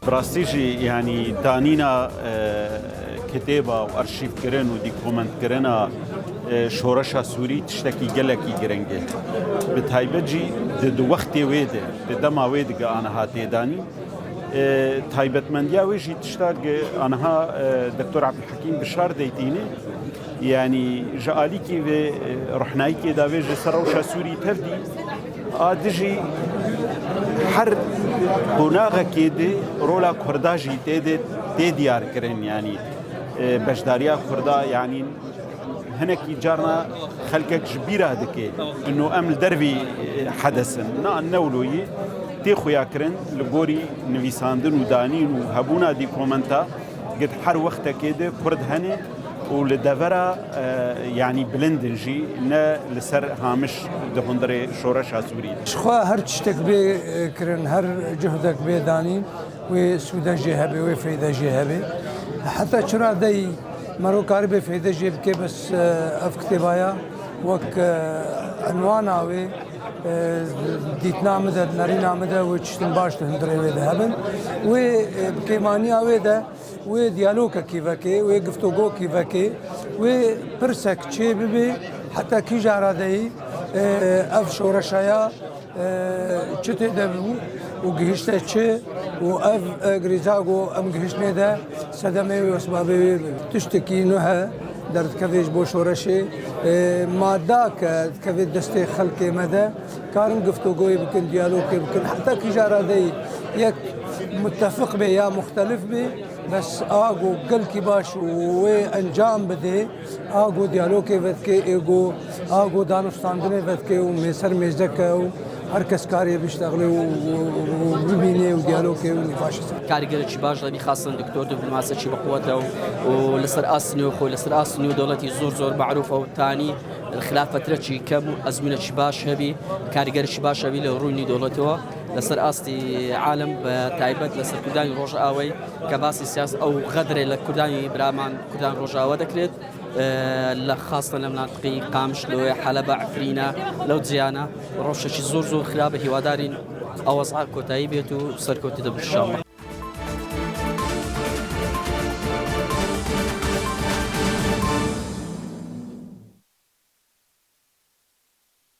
براستيجي يعني دانينا كتابة وأرشيف كرن وديكومنت كرنا شورشا سوري تشتكي جلكي جرنجي بتايبجي دو وقتي ويده دما ويده أنا هاتي داني تايبت من ياويجي تشتاق أنها دكتور عبد الحكيم بشار ديتيني يعني جاليكي و رحنايكي داويجي سروشا سوري تفدي آدجي هر قناغ كيدي رولا كرداجي تديار كرن يعني بشداريا كردا يعني هناك جارنا خلقك جبيرة دكي إنه أمل دربي حدثن نا النولوي تيخو ياكرن لغوري نويساندن ودانين وهبونا دي كومنتا قد حر وقتا كده كرد هني ولدفرا يعني بلندنجي نا لسر هامش دهندري شورشا سوري شخوا هر تشتك بي كرن هر جهدك بي دانين وسودا جهبي وفيدا جهبي حتى شرا دي مرو كاربي فيدا جيبكي بس افكتبايا وك عنوان اوي ديتنا مدى نارينا مدى وتشتن باش تهندري ويدا هبن وبكيماني اوي ده وديالوكا كيفاكي وقفتوغو كيفاكي وبرسك تشي ببي حتى كي جارا دي اف شورشايا تشتي دبو وقهشتا تشي واف غريزاغو ام قهشني ده سدمي واسبابي تشتكي نوها درد كفيش بو شورشي ماداك كفي دستي خلقي مدى كارن قفتوغو يمكن ديالوكي يمكن حتى كي جارا دي يك متفق به يا مختلف به بس آگو گل کی باش و انجام بده آگو دیالوگ ود که ایگو آگو دانستاندنه ود که و میسر میزدک و هر کس کاری بيشتغل وبيبيني وديالوكي ونقاش كاريجر شي باش راني خاصة دكتور دبلوماسي شي بقوته ولسر اسنيو خو لسر اسنيو دولتي زور معروفة والثاني الخلاف فترة شي كم أزمنة شي باش هبي كاريجر شي باش هبي لروني دولتوا لسر أستي عالم بتايبت لسر كرداني روجا أوي كباسي سياس أو غدرة لكرداني برامان كردان روجا ودكرت خاصة لمناطقي قامش لو حلبة عفرينة لو تزيانة روشة شي زور خلابة هوادارين أوصار كوتاي بيتو سر كوتي دبل الشام